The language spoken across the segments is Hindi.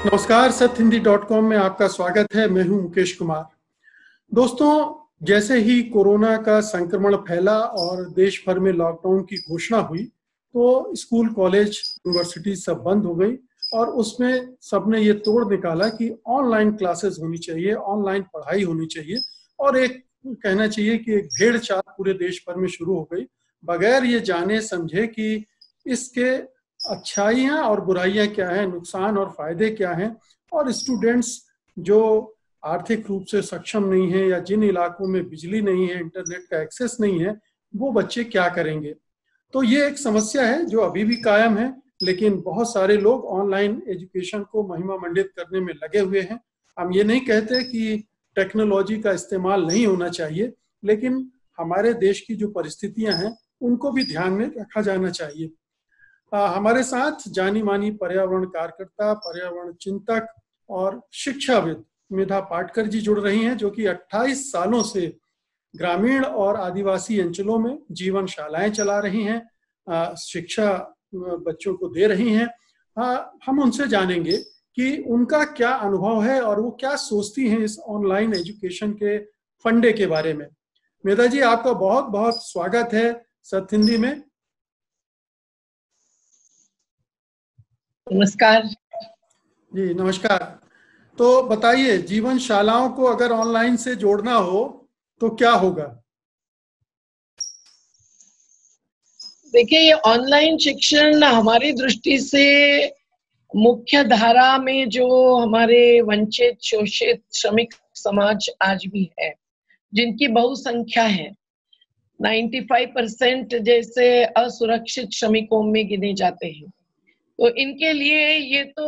नमस्कार, सतहिंदी.com में आपका स्वागत है। मैं हूं मुकेश कुमार। दोस्तों, जैसे ही कोरोना का संक्रमण फैला और देश भर में लॉकडाउन की घोषणा हुई तो स्कूल, कॉलेज, यूनिवर्सिटी सब बंद हो गई और उसमें सबने ये तोड़ निकाला कि ऑनलाइन क्लासेस होनी चाहिए, ऑनलाइन पढ़ाई होनी चाहिए और एक कहना चाहिए कि एक भेड़-चाल पूरे देश भर में शुरू हो गई, बगैर ये जाने समझे कि इसके अच्छाइयाँ और बुराइयाँ क्या हैं, नुकसान और फायदे क्या हैं और स्टूडेंट्स जो आर्थिक रूप से सक्षम नहीं है या जिन इलाकों में बिजली नहीं है, इंटरनेट का एक्सेस नहीं है, वो बच्चे क्या करेंगे। तो ये एक समस्या है जो अभी भी कायम है, लेकिन बहुत सारे लोग ऑनलाइन एजुकेशन को महिमा मंडित करने में लगे हुए हैं। हम ये नहीं कहते कि टेक्नोलॉजी का इस्तेमाल नहीं होना चाहिए, लेकिन हमारे देश की जो परिस्थितियां हैं उनको भी ध्यान में रखा जाना चाहिए। हमारे साथ जानी मानी पर्यावरण कार्यकर्ता, पर्यावरण चिंतक और शिक्षाविद मेधा पाटकर जी जुड़ रही हैं, जो कि 28 सालों से ग्रामीण और आदिवासी अंचलों में जीवन शालाएं चला रही हैं, शिक्षा बच्चों को दे रही हैं। हम उनसे जानेंगे कि उनका क्या अनुभव है और वो क्या सोचती हैं इस ऑनलाइन एजुकेशन के फंडे के बारे में। मेधा जी, आपका बहुत बहुत स्वागत है सत हिंदी में। नमस्कार जी, नमस्कार। तो बताइए, जीवन शालाओं को अगर ऑनलाइन से जोड़ना हो तो क्या होगा? देखिए, ये ऑनलाइन शिक्षण हमारी दृष्टि से मुख्य धारा में जो हमारे वंचित, शोषित, श्रमिक समाज आज भी है, जिनकी बहुसंख्या है, 95% जैसे असुरक्षित श्रमिकों में गिने जाते हैं। तो इनके लिए ये तो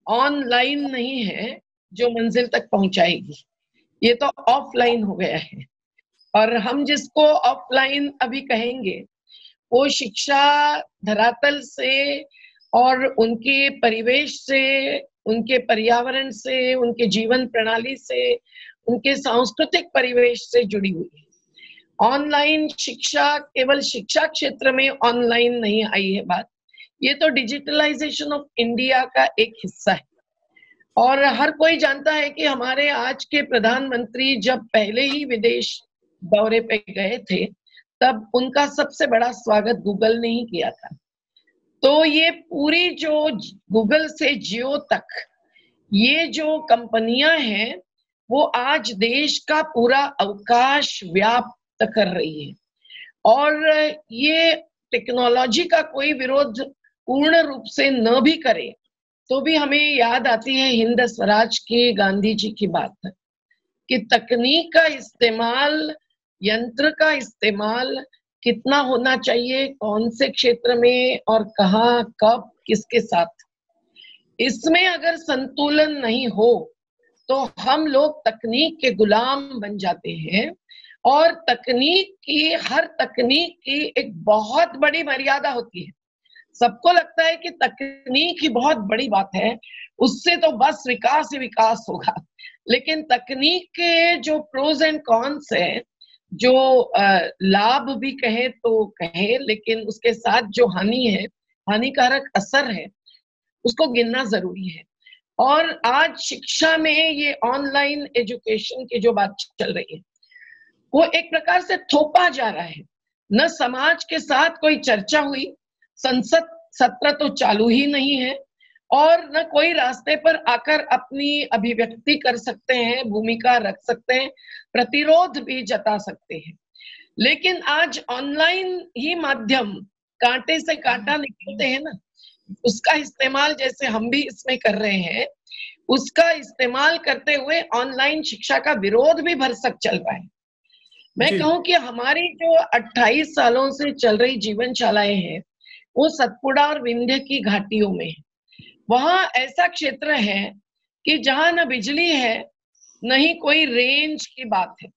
ऑनलाइन नहीं है जो मंजिल तक पहुंचाएगी, ये तो ऑफलाइन हो गया है। और हम जिसको ऑफलाइन अभी कहेंगे वो शिक्षा धरातल से और उनके परिवेश से, उनके पर्यावरण से, उनके जीवन प्रणाली से, उनके सांस्कृतिक परिवेश से जुड़ी हुई है। ऑनलाइन शिक्षा केवल शिक्षा क्षेत्र में ऑनलाइन नहीं आई है बात, ये तो डिजिटलाइजेशन ऑफ इंडिया का एक हिस्सा है। और हर कोई जानता है कि हमारे आज के प्रधानमंत्री जब पहले ही विदेश दौरे पे गए थे तब उनका सबसे बड़ा स्वागत गूगल ने ही किया था। तो ये पूरी जो गूगल से जियो तक ये जो कंपनियां हैं वो आज देश का पूरा अवकाश व्याप्त कर रही है। और ये टेक्नोलॉजी का कोई विरोध पूर्ण रूप से न भी करे तो भी हमें याद आती है हिंद स्वराज के गांधी जी की बात कि तकनीक का इस्तेमाल, यंत्र का इस्तेमाल कितना होना चाहिए, कौन से क्षेत्र में और कहाँ, कब, किसके साथ। इसमें अगर संतुलन नहीं हो तो हम लोग तकनीक के गुलाम बन जाते हैं। और हर तकनीक की एक बहुत बड़ी मर्यादा होती है। सबको लगता है कि तकनीक ही बहुत बड़ी बात है, उससे तो बस विकास ही विकास होगा। लेकिन तकनीक के जो प्रोज एंड कॉन्स है, जो लाभ भी कहे तो कहे, लेकिन उसके साथ जो हानि है, हानिकारक असर है, उसको गिनना जरूरी है। और आज शिक्षा में ये ऑनलाइन एजुकेशन की जो बात चल रही है वो एक प्रकार से थोपा जा रहा है। न समाज के साथ कोई चर्चा हुई, संसद सत्र तो चालू ही नहीं है और न कोई रास्ते पर आकर अपनी अभिव्यक्ति कर सकते हैं, भूमिका रख सकते हैं, प्रतिरोध भी जता सकते हैं। लेकिन आज ऑनलाइन ही माध्यम, कांटे से कांटा निकलते हैं ना, उसका इस्तेमाल जैसे हम भी इसमें कर रहे हैं, उसका इस्तेमाल करते हुए ऑनलाइन शिक्षा का विरोध भी भरसक चल रहा है। मैं कहूँ कि हमारी जो 28 सालों से चल रही जीवन शालाएं हैं वो सतपुड़ा और विंध्य की घाटियों में है। वहां ऐसा क्षेत्र है कि जहां न बिजली है, न ही कोई रेंज की बात है।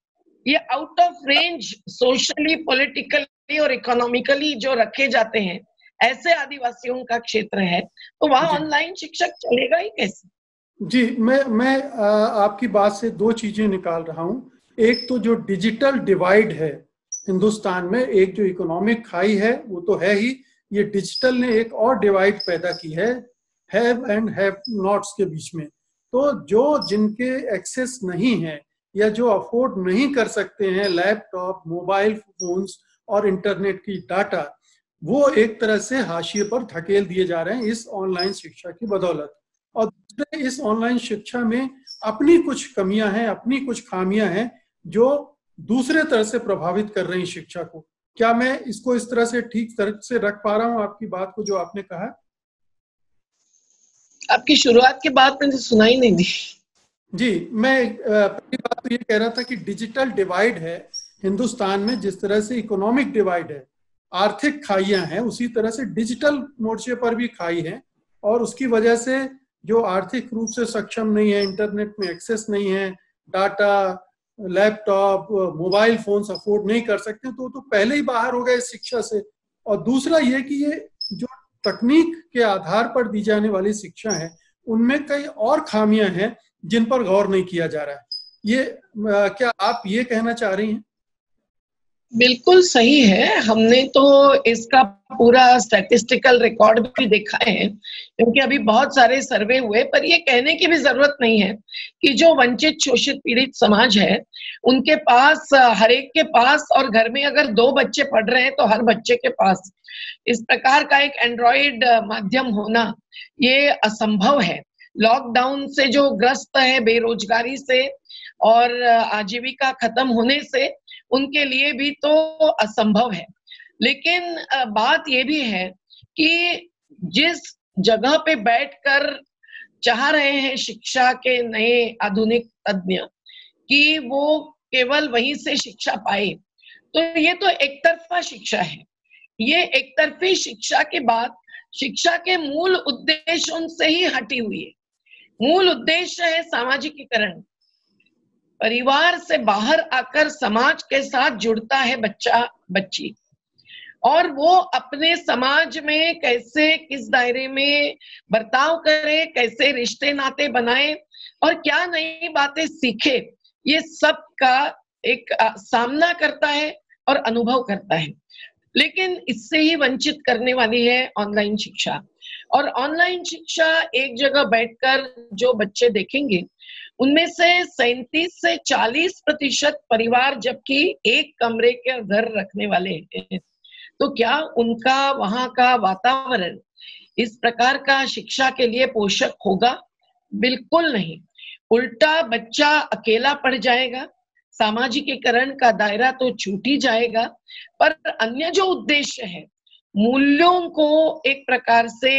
ये out of range socially, politically और इकोनॉमिकली जो रखे जाते हैं, ऐसे आदिवासियों का क्षेत्र है। तो वहां ऑनलाइन शिक्षक चलेगा ही कैसे? जी, मैं आपकी बात से दो चीजें निकाल रहा हूँ। एक तो जो डिजिटल डिवाइड है हिंदुस्तान में, एक जो इकोनॉमिक खाई है वो तो है ही, ये डिजिटल ने एक और डिवाइड पैदा की है हैव एंड हैव नॉट्स के बीच में। तो जो जिनके एक्सेस नहीं है या जो अफोर्ड नहीं कर सकते हैं लैपटॉप, मोबाइल फोन्स और इंटरनेट की डाटा, वो एक तरह से हाशिए पर धकेल दिए जा रहे हैं इस ऑनलाइन शिक्षा की बदौलत। और दूसरे, इस ऑनलाइन शिक्षा में अपनी कुछ कमियां हैं, अपनी कुछ खामियां हैं जो दूसरे तरह से प्रभावित कर रही शिक्षा को। क्या मैं इसको इस तरह से ठीक तरह से रख पा रहा हूं आपकी बात को जो आपने कहा? आपकी शुरुआत की बात मैंने सुनाई नहीं दी। जी, मैं पहली बात तो ये कह रहा था कि डिजिटल डिवाइड है हिंदुस्तान में, जिस तरह से इकोनॉमिक डिवाइड है, आर्थिक खाइयां हैं, उसी तरह से डिजिटल मोर्चे पर भी खाई है। और उसकी वजह से जो आर्थिक रूप से सक्षम नहीं है, इंटरनेट में एक्सेस नहीं है, data, laptop, mobile phones afford नहीं कर सकते, तो पहले ही बाहर हो गए शिक्षा से। और दूसरा ये कि ये जो तकनीक के आधार पर दी जाने वाली शिक्षा है, उनमें कई और खामियां हैं जिन पर गौर नहीं किया जा रहा है। ये क्या आप ये कहना चाह रही हैं? बिल्कुल सही है। हमने तो इसका पूरा स्टैटिस्टिकल रिकॉर्ड भी देखा है, क्योंकि अभी बहुत सारे सर्वे हुए। पर ये कहने की भी जरूरत नहीं है कि जो वंचित, शोषित, पीड़ित समाज है, उनके पास, हर एक के पास, और घर में अगर 2 बच्चे पढ़ रहे हैं तो हर बच्चे के पास इस प्रकार का एक एंड्रॉइड माध्यम होना ये असंभव है। लॉकडाउन से जो ग्रस्त है, बेरोजगारी से और आजीविका खत्म होने से, उनके लिए भी तो असंभव है। लेकिन बात ये भी है कि जिस जगह पे बैठकर चाह रहे हैं शिक्षा के नए आधुनिक तज्ञ कि वो केवल वहीं से शिक्षा पाए, तो ये तो एक तरफा शिक्षा है। ये एक तरफी शिक्षा के बाद शिक्षा के मूल उद्देश्यों से ही हटी हुई है। मूल उद्देश्य है सामाजिकीकरण। परिवार से बाहर आकर समाज के साथ जुड़ता है बच्चा, बच्ची, और वो अपने समाज में कैसे, किस दायरे में बर्ताव करे, कैसे रिश्ते नाते बनाए और क्या नई बातें सीखे, ये सब का एक सामना करता है और अनुभव करता है। लेकिन इससे ही वंचित करने वाली है ऑनलाइन शिक्षा। और ऑनलाइन शिक्षा एक जगह बैठकर जो बच्चे देखेंगे, उनमें से 37 से 40% परिवार जबकि एक कमरे के घर रखने वाले हैं, तो क्या उनका वहां का वातावरण इस प्रकार का शिक्षा के लिए पोषक होगा? बिल्कुल नहीं। उल्टा बच्चा अकेला पड़ जाएगा, सामाजिकीकरण का दायरा तो छूट ही जाएगा, पर अन्य जो उद्देश्य है, मूल्यों को एक प्रकार से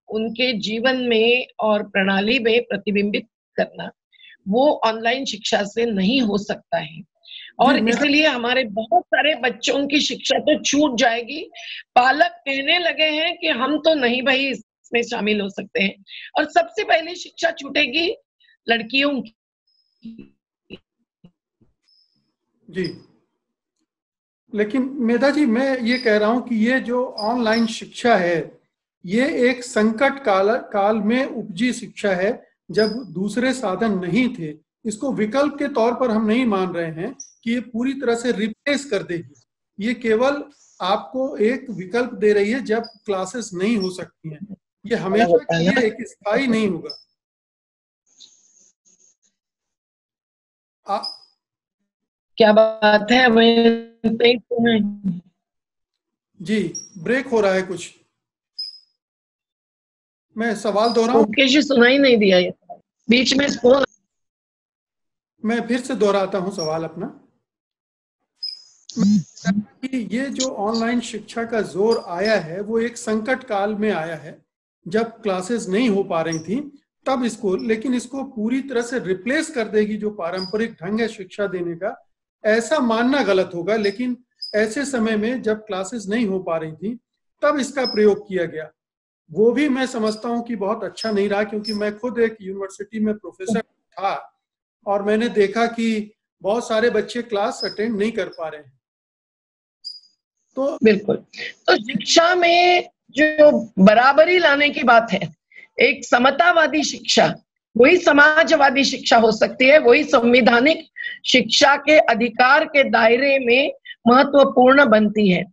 उनके जीवन में और प्रणाली में प्रतिबिंबित करना, वो ऑनलाइन शिक्षा से नहीं हो सकता है। और इसलिए हमारे बहुत सारे बच्चों की शिक्षा तो छूट जाएगी। पालक कहने लगे हैं कि हम तो नहीं भाई इसमें शामिल हो सकते हैं। और सबसे पहले शिक्षा छूटेगी लड़कियों की। जी, लेकिन मेधा जी, मैं ये कह रहा हूं कि ये जो ऑनलाइन शिक्षा है, ये एक संकट काल में उपजी शिक्षा है, जब दूसरे साधन नहीं थे। इसको विकल्प के तौर पर हम नहीं मान रहे हैं कि ये पूरी तरह से रिप्लेस कर देगी। ये केवल आपको एक विकल्प दे रही है जब क्लासेस नहीं हो सकती हैं। ये हमेशा के लिए एक स्थायी नहीं होगा। क्या बात है? जी, ब्रेक हो रहा है कुछ। मैं सवाल दोहराऊं? मुकेश, सुनाई नहीं दिया ये बीच में फोन। मैं फिर से दोहराता हूं सवाल अपना कि ये जो ऑनलाइन शिक्षा का जोर आया है, वो एक संकट काल में आया है, जब क्लासेस नहीं हो पा रही थी तब इसको, लेकिन इसको पूरी तरह से रिप्लेस कर देगी जो पारंपरिक ढंग है शिक्षा देने का, ऐसा मानना गलत होगा। लेकिन ऐसे समय में जब क्लासेस नहीं हो पा रही थी तब इसका प्रयोग किया गया, वो भी मैं समझता हूं कि बहुत अच्छा नहीं रहा, क्योंकि मैं खुद एक यूनिवर्सिटी में प्रोफेसर था और मैंने देखा कि बहुत सारे बच्चे क्लास अटेंड नहीं कर पा रहे हैं। तो बिल्कुल, तो शिक्षा में जो बराबरी लाने की बात है, एक समतावादी शिक्षा, वही समाजवादी शिक्षा हो सकती है, वही संवैधानिक शिक्षा के अधिकार के दायरे में महत्वपूर्ण बनती है।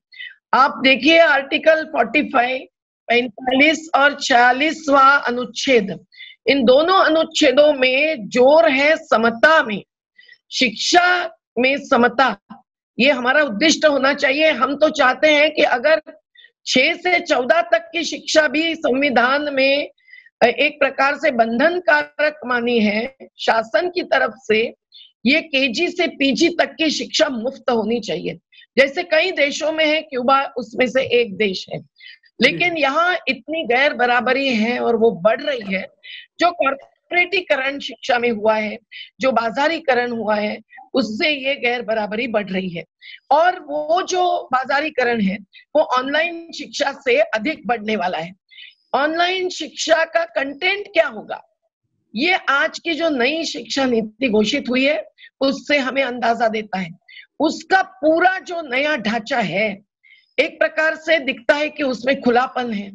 आप देखिए आर्टिकल 45 45 और 46वां अनुच्छेद, इन दोनों अनुच्छेदों में जोर है समता में, शिक्षा में समता। ये हमारा उद्देश्य होना चाहिए। हम तो चाहते हैं कि अगर 6 से 14 तक की शिक्षा भी संविधान में एक प्रकार से बंधन कारक मानी है शासन की तरफ से, ये केजी से पीजी तक की शिक्षा मुफ्त होनी चाहिए, जैसे कई देशों में है, क्यूबा उसमें से एक देश है। लेकिन यहाँ इतनी गैर बराबरी है और वो बढ़ रही है, जो कॉर्पोरेटीकरण शिक्षा में हुआ है, जो बाजारीकरण हुआ है, उससे ये गैर बराबरी बढ़ रही है। और वो जो बाजारीकरण है वो ऑनलाइन शिक्षा से अधिक बढ़ने वाला है। ऑनलाइन शिक्षा का कंटेंट क्या होगा, ये आज की जो नई शिक्षा नीति घोषित हुई है उससे हमें अंदाजा देता है। उसका पूरा जो नया ढांचा है, एक प्रकार से दिखता है कि उसमें खुलापन है,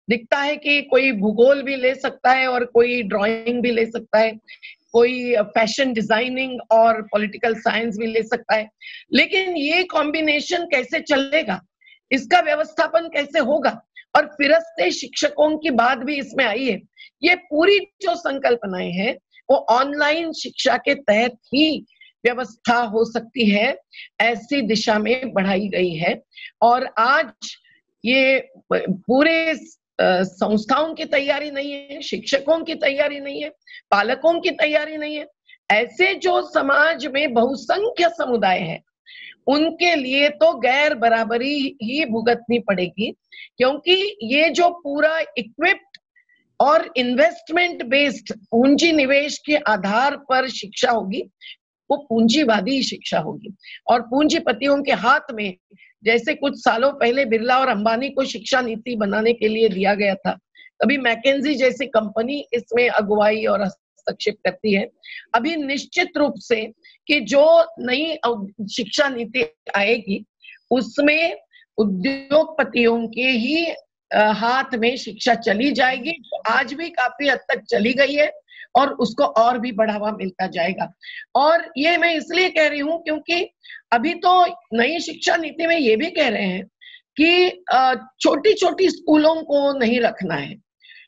दिखता है कि कोई भूगोल भी ले सकता है और कोई ड्राइंग भी ले सकता है, कोई फैशन डिजाइनिंग और पॉलिटिकल साइंस भी ले सकता है। लेकिन ये कॉम्बिनेशन कैसे चलेगा, इसका व्यवस्थापन कैसे होगा, और फिरस्ते शिक्षकों की बात भी इसमें आई है। ये पूरी जो संकल्पनाएं हैं वो ऑनलाइन शिक्षा के तहत ही व्यवस्था हो सकती है, ऐसी दिशा में बढ़ाई गई है। और आज ये पूरे संस्थाओं की तैयारी नहीं है, शिक्षकों की तैयारी नहीं है, पालकों की तैयारी नहीं है। ऐसे जो समाज में बहुसंख्य समुदाय है उनके लिए तो गैर बराबरी ही भुगतनी पड़ेगी, क्योंकि ये जो पूरा इक्विप्ड और इन्वेस्टमेंट बेस्ड पूंजी निवेश के आधार पर शिक्षा होगी, वो पूंजीवादी शिक्षा होगी। और पूंजीपतियों के हाथ में, जैसे कुछ सालों पहले बिरला और अंबानी को शिक्षा नीति बनाने के लिए दिया गया था, अभी मैकेंजी जैसी कंपनी इसमें अगुवाई और हस्तक्षेप करती है। अभी निश्चित रूप से कि जो नई शिक्षा नीति आएगी उसमें उद्योगपतियों के ही हाथ में शिक्षा चली जाएगी, तो आज भी काफी हद तक चली गई है और उसको और भी बढ़ावा मिलता जाएगा। और ये मैं इसलिए कह रही हूँ क्योंकि अभी तो नई शिक्षा नीति में ये भी कह रहे हैं कि छोटी छोटी स्कूलों को नहीं रखना है,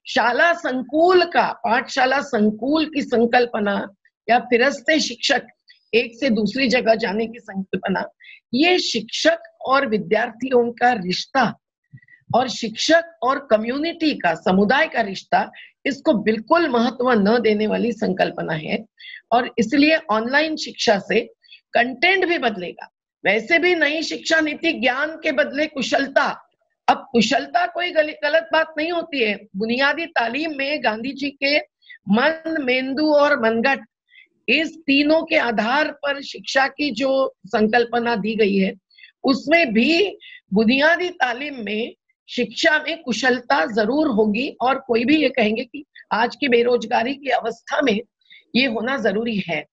शाला संकुल का, पाठशाला संकुल की संकल्पना या फिरस्ते शिक्षक एक से दूसरी जगह जाने की संकल्पना, ये शिक्षक और विद्यार्थियों का रिश्ता और शिक्षक और कम्युनिटी का, समुदाय का रिश्ता, इसको बिल्कुल महत्व न देने वाली संकल्पना है। और इसलिए ऑनलाइन शिक्षा से कंटेंट भी बदलेगा। वैसे भी नई शिक्षा नीति ज्ञान के बदले कुशलता, अब कुशलता कोई गलत बात नहीं होती है। बुनियादी तालीम में गांधी जी के मन, मेंदु और मनगट, इस तीनों के आधार पर शिक्षा की जो संकल्पना दी गई है, उसमें भी बुनियादी तालीम में शिक्षा में कुशलता जरूर होगी। और कोई भी ये कहेंगे कि आज की बेरोजगारी की अवस्था में ये होना जरूरी है।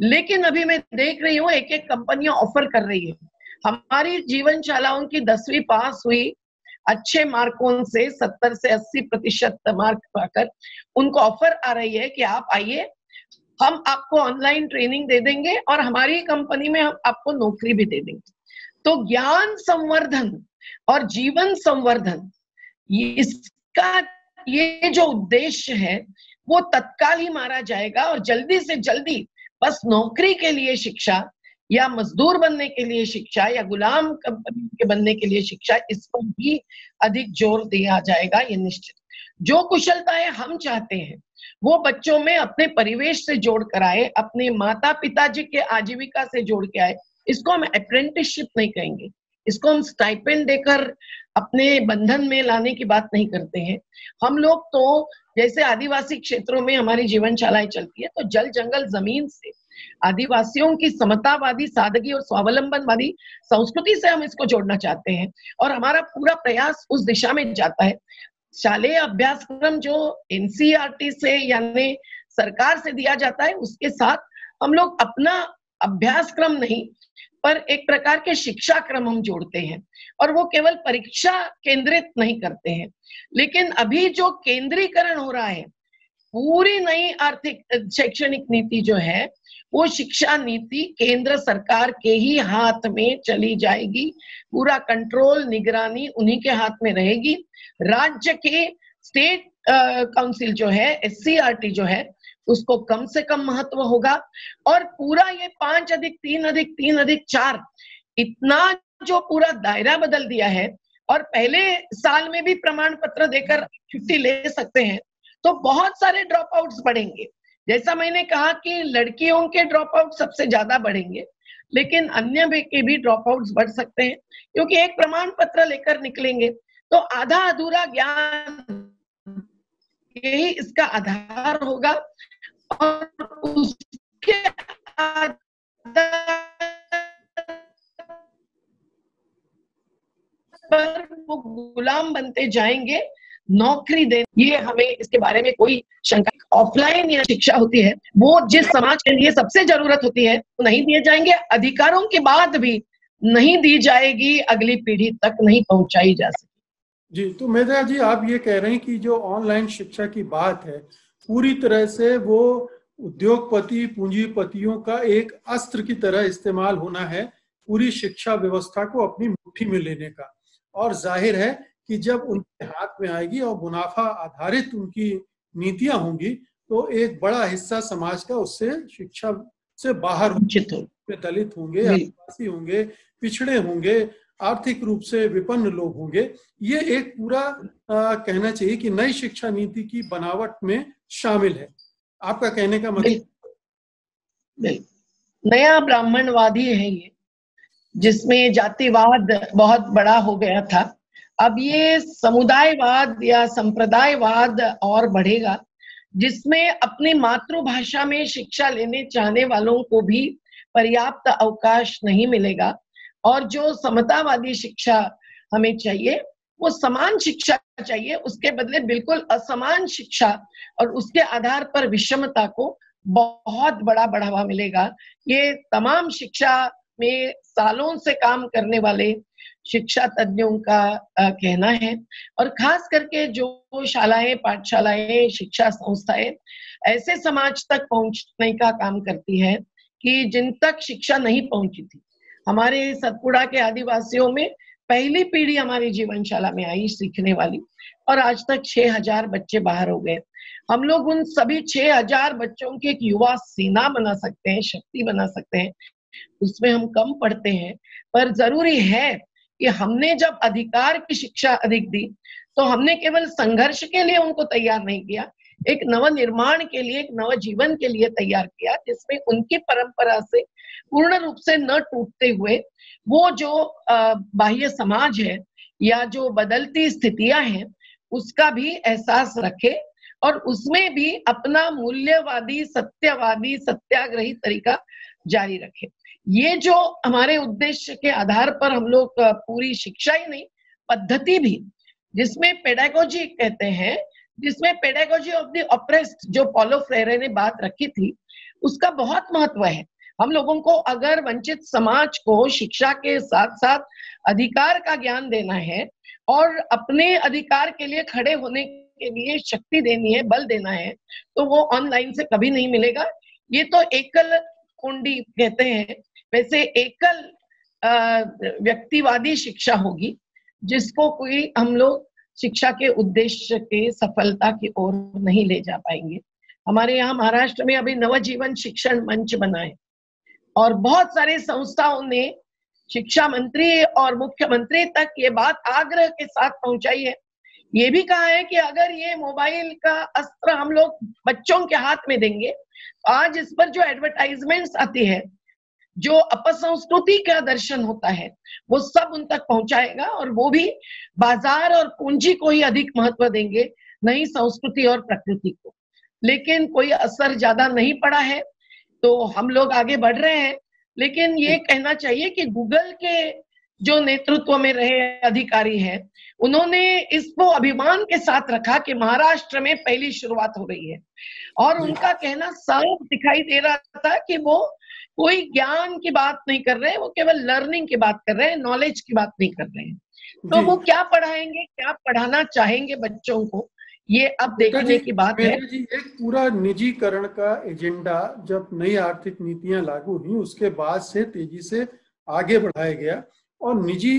लेकिन अभी मैं देख रही हूँ एक एक कंपनियां ऑफर कर रही है। हमारी जीवनशालाओं की 10वीं पास हुई अच्छे मार्कों से 70 से 80% मार्क पाकर उनको ऑफर आ रही है कि आप आइए, हम आपको ऑनलाइन ट्रेनिंग दे देंगे और हमारी कंपनी में हम आपको नौकरी भी दे देंगे। तो ज्ञान संवर्धन और जीवन संवर्धन, इसका ये जो उद्देश्य है वो तत्काल ही मारा जाएगा। और जल्दी से जल्दी बस नौकरी के लिए शिक्षा या मजदूर बनने के लिए शिक्षा या गुलाम कंपनी के बनने के लिए शिक्षा, इस पर भी अधिक जोर दिया जाएगा, ये निश्चित। जो कुशलताएं हम चाहते हैं वो बच्चों में अपने परिवेश से जोड़ कर आए, अपने माता पिताजी के आजीविका से जोड़ के आए। इसको हम अप्रेंटिसशिप नहीं कहेंगे, इसको हम स्टाइपेंड देकर अपने बंधन में लाने की बात नहीं करते हैं। हम लोग तो जैसे आदिवासी क्षेत्रों में हमारी जीवनशालाएं चलती है, तो जल जंगल जमीन से आदिवासियों की समतावादी, सादगी और स्वावलंबनवादी संस्कृति से हम इसको जोड़ना चाहते हैं और हमारा पूरा प्रयास उस दिशा में जाता है। शालेय अभ्यासक्रम जो एनसीईआरटी से यानी सरकार से दिया जाता है, उसके साथ हम लोग अपना अभ्यासक्रम नहीं पर एक प्रकार के शिक्षा क्रम हम जोड़ते हैं और वो केवल परीक्षा केंद्रित नहीं करते हैं। लेकिन अभी जो केंद्रीकरण हो रहा है, पूरी नई आर्थिक शैक्षणिक नीति जो है वो शिक्षा नीति केंद्र सरकार के ही हाथ में चली जाएगी। पूरा कंट्रोल, निगरानी उन्हीं के हाथ में रहेगी। राज्य के स्टेट काउंसिल जो है, SCRT जो है, उसको कम से कम महत्व होगा। और पूरा ये 5+3+3+4 इतना जो पूरा दायरा बदल दिया है, और पहले साल में भी प्रमाण पत्र देकर छुट्टी ले सकते हैं, तो बहुत सारे ड्रॉप आउट्स बढ़ेंगे। जैसा मैंने कहा कि लड़कियों के ड्रॉप आउट सबसे ज्यादा बढ़ेंगे, लेकिन अन्य के भी ड्रॉप आउट्स बढ़ सकते हैं, क्योंकि एक प्रमाण पत्र लेकर निकलेंगे तो आधा अधूरा ज्ञान यही इसका आधार होगा। और उसके पर वो गुलाम बनते जाएंगे नौकरी दे। ये हमें इसके बारे में कोई शंका, ऑफलाइन या शिक्षा होती है वो जिस समाज के लिए सबसे जरूरत होती है वो नहीं दिए जाएंगे, अधिकारों के बाद भी नहीं दी जाएगी, अगली पीढ़ी तक नहीं पहुंचाई जा सकेगी। जी, तो मेधा जी, आप ये कह रहे हैं कि जो ऑनलाइन शिक्षा की बात है पूरी तरह से वो उद्योगपति पूंजीपतियों का एक अस्त्र की तरह इस्तेमाल होना है, पूरी शिक्षा व्यवस्था को अपनी मुट्ठी में लेने का। और जाहिर है कि जब उनके हाथ में आएगी और मुनाफा आधारित उनकी नीतियां होंगी तो एक बड़ा हिस्सा समाज का उससे शिक्षा से बाहर होंगे, दलित होंगे, आदिवासी होंगे, पिछड़े होंगे, आर्थिक रूप से विपन्न लोग होंगे। ये एक पूरा कहना चाहिए कि नई शिक्षा नीति की बनावट में शामिल है। आपका कहने का मतलब? नया ब्राह्मणवादी है ये, जिसमें जातिवाद बहुत बड़ा हो गया था। अब ये समुदायवाद या संप्रदायवाद और बढ़ेगा, जिसमें अपनी मातृभाषा में शिक्षा लेने चाहने वालों को भी पर्याप्त अवकाश नहीं मिलेगा। और जो समतावादी शिक्षा हमें चाहिए वो समान शिक्षा चाहिए, उसके बदले बिल्कुल असमान शिक्षा और उसके आधार पर विषमता को बहुत बड़ा बढ़ावा मिलेगा। ये तमाम शिक्षा में सालों से काम करने वाले शिक्षा तज्ञों का कहना है। और खास करके जो शालाएं, पाठशालाएं, शिक्षा संस्थाएं ऐसे समाज तक पहुंचने का काम करती है कि जिन तक शिक्षा नहीं पहुंची थी। हमारे सतपुड़ा के आदिवासियों में पहली पीढ़ी हमारी जीवनशाला में आई सीखने वाली, और आज तक 6000 बच्चे बाहर हो गए। हम लोग उन सभी 6000 बच्चों की एक युवा सेना बना सकते हैं, शक्ति बना सकते हैं। उसमें हम कम पढ़ते हैं, पर जरूरी है कि हमने जब अधिकार की शिक्षा अधिक दी तो हमने केवल संघर्ष के लिए उनको तैयार नहीं किया, एक नव निर्माण के लिए, एक नव जीवन के लिए तैयार किया, जिसमें उनकी परंपरा से पूर्ण रूप से न टूटते हुए वो जो बाह्य समाज है या जो बदलती स्थितियां हैं उसका भी एहसास रखे और उसमें भी अपना मूल्यवादी, सत्यवादी, सत्याग्रही तरीका जारी रखे। ये जो हमारे उद्देश्य के आधार पर हम लोग पूरी शिक्षा ही नहीं, पद्धति भी, जिसमें पेडागोजी कहते हैं, जिसमें पेडागोजी ऑफ द ऑप्रेस्ड जो पॉलो फ्रेरे ने बात रखी थी, उसका बहुत महत्व है। हम लोगों को अगर वंचित समाज को शिक्षा के साथ साथ अधिकार का ज्ञान देना है और अपने अधिकार के लिए खड़े होने के लिए शक्ति देनी है, बल देना है, तो वो ऑनलाइन से कभी नहीं मिलेगा। ये तो एकल कुंडी कहते हैं, वैसे एकल व्यक्तिवादी शिक्षा होगी, जिसको कोई हम लोग शिक्षा के उद्देश्य के सफलता की ओर नहीं ले जा पाएंगे। हमारे यहाँ महाराष्ट्र में अभी नवजीवन शिक्षण मंच बना है और बहुत सारी संस्थाओं ने शिक्षा मंत्री और मुख्यमंत्री तक ये बात आग्रह के साथ पहुंचाई है। ये भी कहा है कि अगर ये मोबाइल का अस्त्र हम लोग बच्चों के हाथ में देंगे, आज इस पर जो एडवर्टाइजमेंट्स आती है, जो अपसंस्कृति का दर्शन होता है, वो सब उन तक पहुंचाएगा और वो भी बाजार और पूंजी को ही अधिक महत्व देंगे, नहीं संस्कृति और प्रकृति को। लेकिन कोई असर ज्यादा नहीं पड़ा है, तो हम लोग आगे बढ़ रहे हैं। लेकिन ये कहना चाहिए कि गूगल के जो नेतृत्व में रहे अधिकारी हैं, उन्होंने इसको अभिमान के साथ रखा कि महाराष्ट्र में पहली शुरुआत हो रही है, और उनका कहना साफ दिखाई दे रहा था कि वो कोई ज्ञान की बात नहीं कर रहे हैं, वो केवल लर्निंग की बात कर रहे हैं, नॉलेज की बात नहीं कर रहे हैं। तो वो क्या पढ़ाएंगे, क्या पढ़ाना चाहेंगे बच्चों को, ये अब देखने की बात है। जी, एक पूरा निजीकरण का एजेंडा जब नई आर्थिक नीतियां लागू हुई उसके बाद से तेजी से आगे बढ़ाया गया और निजी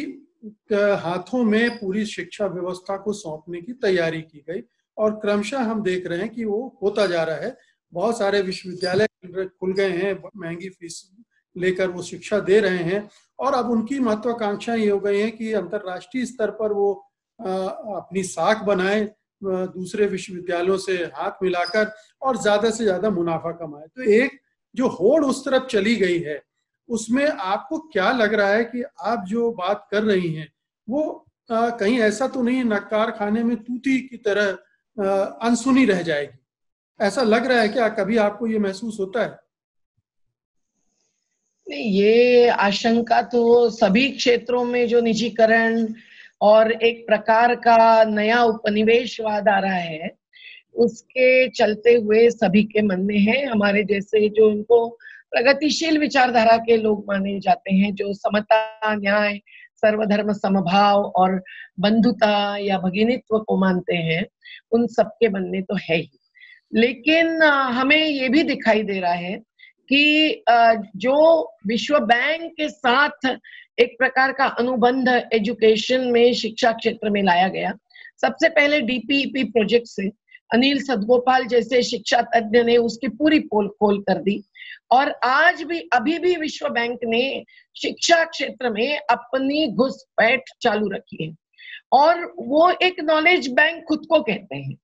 हाथों में पूरी शिक्षा व्यवस्था को सौंपने की तैयारी की गई और क्रमशः हम देख रहे हैं कि वो होता जा रहा है। बहुत सारे विश्वविद्यालय खुल गए हैं, महंगी फीस लेकर वो शिक्षा दे रहे हैं और अब उनकी महत्वाकांक्षा ये हो गई है कि अंतर्राष्ट्रीय स्तर पर वो अपनी साख बनाए, दूसरे विश्वविद्यालयों से हाथ मिलाकर और ज्यादा से ज्यादा मुनाफा कमाए। तो एक जो होड़ उस तरफ चली गई है, उसमें आपको क्या लग रहा है कि आप जो बात कर रही हैं वो कहीं ऐसा तो नहीं नक्कार खाने में तूती की तरह अनसुनी रह जाएगी? ऐसा लग रहा है क्या? कभी आपको ये महसूस होता है? नहीं, ये आशंका तो सभी क्षेत्रों में जो निजीकरण और एक प्रकार का नया उपनिवेशवाद आ रहा है उसके चलते हुए सभी के मन में है। हमारे जैसे जो उनको प्रगतिशील विचारधारा के लोग माने जाते हैं, जो समता, न्याय, सर्वधर्म समभाव और बंधुता या भगिनीत्व को मानते हैं, उन सबके मन में तो है ही। लेकिन हमें ये भी दिखाई दे रहा है कि जो विश्व बैंक के साथ एक प्रकार का अनुबंध एजुकेशन में, शिक्षा क्षेत्र में लाया गया, सबसे पहले डीपीईपी प्रोजेक्ट से अनिल सदगोपाल जैसे शिक्षा तज्ञ ने उसकी पूरी पोल खोल कर दी और आज भी अभी भी विश्व बैंक ने शिक्षा क्षेत्र में अपनी घुसपैठ चालू रखी है और वो एक नॉलेज बैंक खुद को कहते हैं।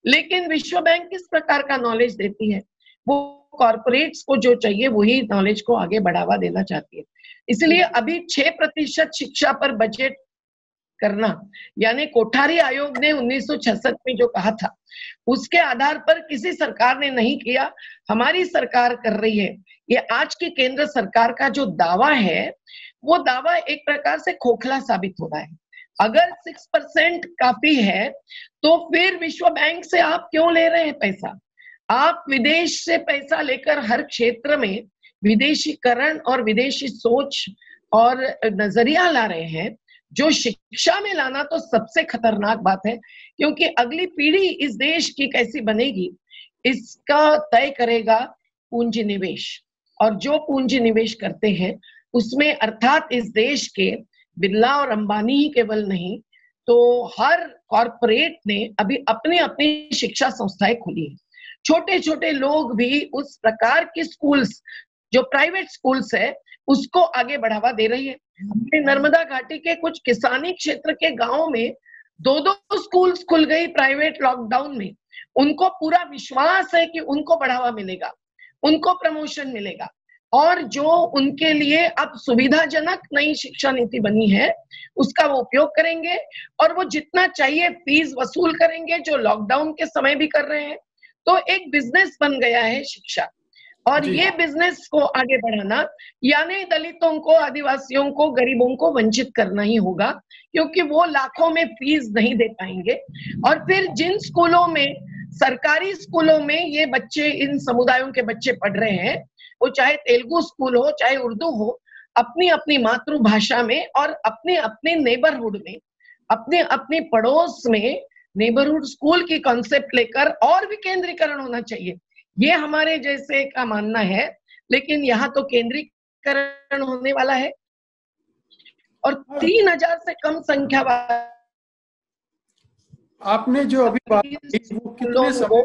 लेकिन विश्व बैंक किस प्रकार का नॉलेज देती है? वो कॉर्पोरेट्स को जो चाहिए वही नॉलेज को आगे बढ़ावा देना चाहती है। इसलिए अभी 6% शिक्षा पर बजट करना, यानी कोठारी आयोग ने 1966 में जो कहा था उसके आधार पर किसी सरकार ने नहीं किया, हमारी सरकार कर रही है। ये आज की केंद्र सरकार का जो दावा है वो दावा एक प्रकार से खोखला साबित हो रहा है। अगर 6% काफी है तो फिर विश्व बैंक से आप क्यों ले रहे हैं पैसा? आप विदेश से पैसा लेकर हर क्षेत्र में विदेशीकरण और विदेशी सोच और नजरिया ला रहे हैं, जो शिक्षा में लाना तो सबसे खतरनाक बात है, क्योंकि अगली पीढ़ी इस देश की कैसी बनेगी इसका तय करेगा पूंजी निवेश। और जो पूंजी निवेश करते हैं उसमें अर्थात इस देश के बिरला और अंबानी ही केवल नहीं तो हर कॉर्पोरेट ने अभी अपनी अपनी शिक्षा संस्थाएं खोली है। छोटे छोटे लोग भी उस प्रकार के स्कूल्स जो प्राइवेट स्कूल्स है उसको आगे बढ़ावा दे रही है। अपने नर्मदा घाटी के कुछ किसानी क्षेत्र के गांवों में 2-2 स्कूल्स खुल गई प्राइवेट लॉकडाउन में। उनको पूरा विश्वास है कि उनको बढ़ावा मिलेगा, उनको प्रमोशन मिलेगा और जो उनके लिए अब सुविधाजनक नई शिक्षा नीति बनी है उसका वो उपयोग करेंगे और वो जितना चाहिए फीस वसूल करेंगे, जो लॉकडाउन के समय भी कर रहे हैं। तो एक बिजनेस बन गया है शिक्षा और ये बिजनेस को आगे बढ़ाना यानी दलितों को, आदिवासियों को, गरीबों को वंचित करना ही होगा, क्योंकि वो लाखों में फीस नहीं दे पाएंगे। और फिर जिन स्कूलों में, सरकारी स्कूलों में ये बच्चे, इन समुदायों के बच्चे पढ़ रहे हैं, वो चाहे तेलुगु स्कूल हो चाहे उर्दू हो, अपनी अपनी मातृभाषा में और अपने अपने नेबरहुड में, अपने अपने पड़ोस में नेबरहुड स्कूल की कॉन्सेप्ट लेकर और भी केंद्रीकरण होना चाहिए, ये हमारे जैसे का मानना है। लेकिन यहाँ तो केंद्रीकरण होने वाला है और 3000 से कम संख्या आपने जो अभी बात की वो कितने समय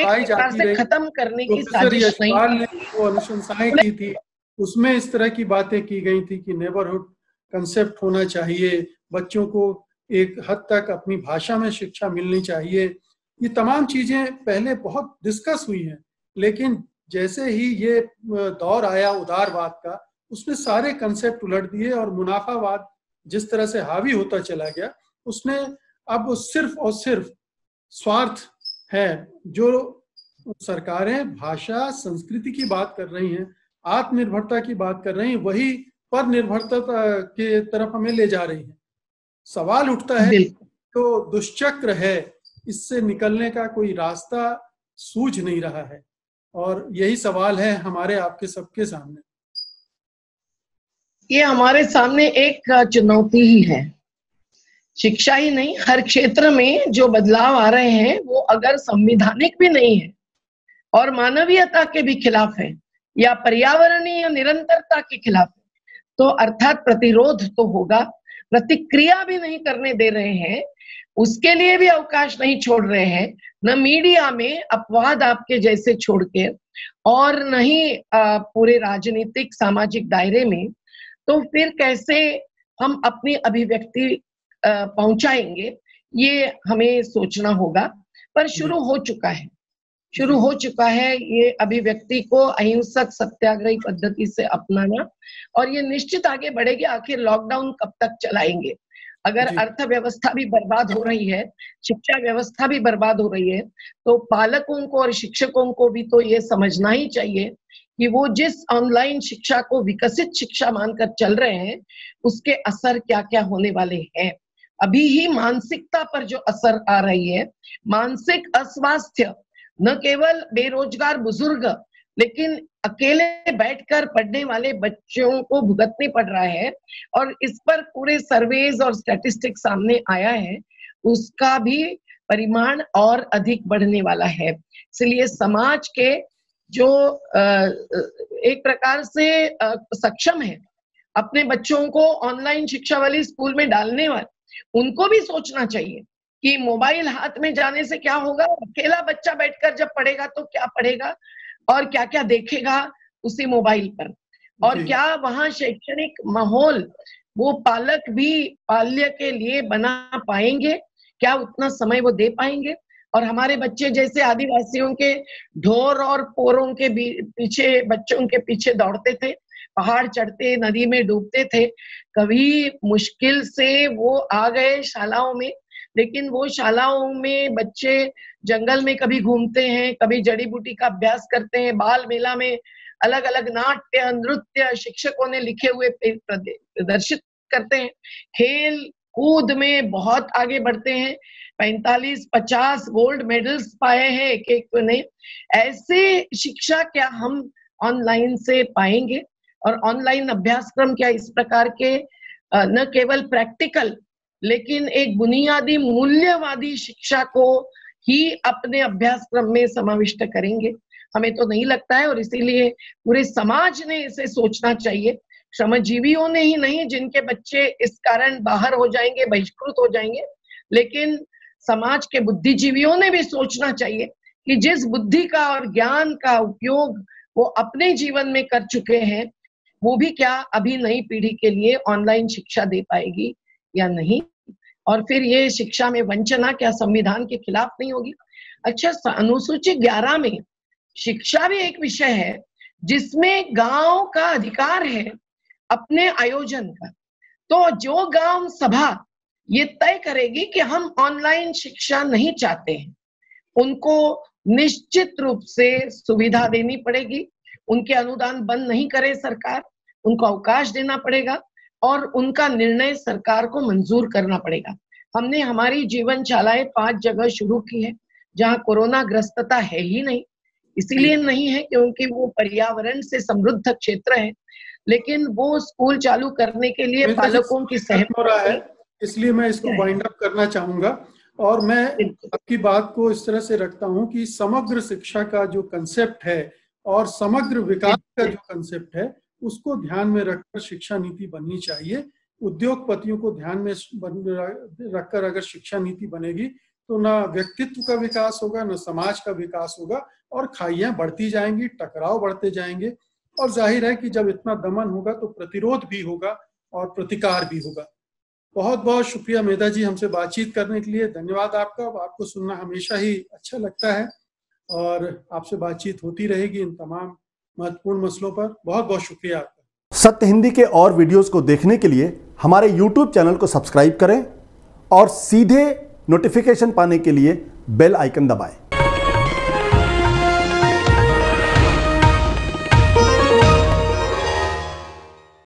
एक प्रकार से खत्म करने की साजिश नहीं ने वो अनुशंसाएं की थी, उसमें इस तरह की बातें की गई थी कि नेबरहुड कंसेप्ट होना चाहिए, बच्चों को एक हद तक अपनी भाषा में शिक्षा मिलनी चाहिए। ये तमाम चीजें पहले बहुत डिस्कस हुई हैं, लेकिन जैसे ही ये दौर आया उदारवाद का, उसमें सारे कंसेप्ट उलट दिए और मुनाफावाद जिस तरह से हावी होता चला गया, उसने अब सिर्फ और सिर्फ स्वार्थ है। जो सरकारें भाषा संस्कृति की बात कर रही हैं, आत्मनिर्भरता की बात कर रही हैं, वही पर निर्भरता के तरफ हमें ले जा रही हैं। सवाल उठता है तो दुष्चक्र है, इससे निकलने का कोई रास्ता सूझ नहीं रहा है और यही सवाल है हमारे आपके सबके सामने। ये हमारे सामने एक चुनौती ही है शिक्षा ही नहीं, हर क्षेत्र में जो बदलाव आ रहे हैं वो अगर संवैधानिक भी नहीं है और मानवीयता के भी खिलाफ है या पर्यावरणीय निरंतरता के खिलाफ है, तो अर्थात प्रतिरोध तो होगा। प्रतिक्रिया भी नहीं करने दे रहे हैं, उसके लिए भी अवकाश नहीं छोड़ रहे हैं, न मीडिया में अपवाद आपके जैसे छोड़ के, और न ही पूरे राजनीतिक सामाजिक दायरे में, तो फिर कैसे हम अपनी अभिव्यक्ति पहुंचाएंगे, ये हमें सोचना होगा। पर शुरू हो चुका है ये अभिव्यक्ति को अहिंसक सत्याग्रही पद्धति से अपनाना, और ये निश्चित आगे बढ़ेगी। आखिर लॉकडाउन कब तक चलाएंगे? अगर अर्थव्यवस्था भी बर्बाद हो रही है, शिक्षा व्यवस्था भी बर्बाद हो रही है, तो पालकों को और शिक्षकों को भी तो ये समझना ही चाहिए कि वो जिस ऑनलाइन शिक्षा को विकसित शिक्षा मानकर चल रहे हैं, उसके असर क्या क्या होने वाले हैं। अभी ही मानसिकता पर जो असर आ रही है, मानसिक अस्वास्थ्य, न केवल बेरोजगार बुजुर्ग, लेकिन अकेले बैठकर पढ़ने वाले बच्चों को भुगतने पड़ रहा है, और इस पर पूरे सर्वेज और स्टैटिस्टिक्स सामने आया है, उसका भी परिमाण और अधिक बढ़ने वाला है। इसलिए समाज के जो एक प्रकार से सक्षम है अपने बच्चों को ऑनलाइन शिक्षा वाली स्कूल में डालने वाले, उनको भी सोचना चाहिए कि मोबाइल हाथ में जाने से क्या होगा। अकेला बच्चा बैठकर जब पढ़ेगा तो क्या पढ़ेगा और क्या क्या देखेगा उसी मोबाइल पर, और क्या वहां शैक्षणिक माहौल वो पालक भी पाल्य के लिए बना पाएंगे, क्या उतना समय वो दे पाएंगे। और हमारे बच्चे जैसे आदिवासियों के ढोर और पोरों के पीछे, बच्चों के पीछे दौड़ते थे, पहाड़ चढ़ते, नदी में डूबते थे, कभी मुश्किल से वो आ गए शालाओं में, लेकिन वो शालाओं में बच्चे जंगल में कभी घूमते हैं, कभी जड़ी बूटी का अभ्यास करते हैं, बाल मेला में अलग अलग नाट्य नृत्य शिक्षकों ने लिखे हुए प्रदर्शित करते हैं, खेल कूद में बहुत आगे बढ़ते हैं, 45-50 गोल्ड मेडल्स पाए हैं एक एक ने। ऐसे शिक्षा क्या हम ऑनलाइन से पाएंगे? और ऑनलाइन अभ्यासक्रम क्या इस प्रकार के न केवल प्रैक्टिकल लेकिन एक बुनियादी मूल्यवादी शिक्षा को ही अपने अभ्यासक्रम में समाविष्ट करेंगे? हमें तो नहीं लगता है, और इसीलिए पूरे समाज ने इसे सोचना चाहिए। श्रमजीवियों ने ही नहीं, जिनके बच्चे इस कारण बाहर हो जाएंगे, बहिष्कृत हो जाएंगे, लेकिन समाज के बुद्धिजीवियों ने भी सोचना चाहिए कि जिस बुद्धि का और ज्ञान का उपयोग वो अपने जीवन में कर चुके हैं, वो भी क्या अभी नई पीढ़ी के लिए ऑनलाइन शिक्षा दे पाएगी या नहीं। और फिर ये शिक्षा में वंचना क्या संविधान के खिलाफ नहीं होगी? अच्छा, अनुसूची 11 में शिक्षा भी एक विषय है जिसमें गांव का अधिकार है अपने आयोजन का। तो जो गांव सभा ये तय करेगी कि हम ऑनलाइन शिक्षा नहीं चाहते हैं, उनको निश्चित रूप से सुविधा देनी पड़ेगी, उनके अनुदान बंद नहीं करे सरकार, उनको अवकाश देना पड़ेगा और उनका निर्णय सरकार को मंजूर करना पड़ेगा। हमने हमारी जीवन शालाएं 5 जगह शुरू की है जहां कोरोना ग्रस्तता है ही नहीं, इसीलिए नहीं है क्योंकि वो पर्यावरण से समृद्ध क्षेत्र है, लेकिन वो स्कूल चालू करने के लिए पालकों की सहमति हो रहा है, इसलिए मैं इसको वाइंड अप करना चाहूंगा। और मैं आपकी बात को इस तरह से रखता हूं कि समग्र शिक्षा का जो कंसेप्ट है और समग्र विकास का जो कंसेप्ट है, उसको ध्यान में रखकर शिक्षा नीति बननी चाहिए। उद्योगपतियों को ध्यान में रखकर अगर शिक्षा नीति बनेगी तो ना व्यक्तित्व का विकास होगा, ना समाज का विकास होगा, और खाइयां बढ़ती जाएंगी, टकराव बढ़ते जाएंगे, और जाहिर है कि जब इतना दमन होगा तो प्रतिरोध भी होगा और प्रतिकार भी होगा। बहुत बहुत शुक्रिया मेधा जी हमसे बातचीत करने के लिए, धन्यवाद आपका। आपको सुनना हमेशा ही अच्छा लगता है और आपसे बातचीत होती रहेगी इन तमाम महत्वपूर्ण मसलों पर। बहुत बहुत शुक्रिया आपका। सत्य हिंदी के और वीडियोस को देखने के लिए हमारे YouTube चैनल को सब्सक्राइब करें और सीधे नोटिफिकेशन पाने के लिए बेल आइकन दबाएं।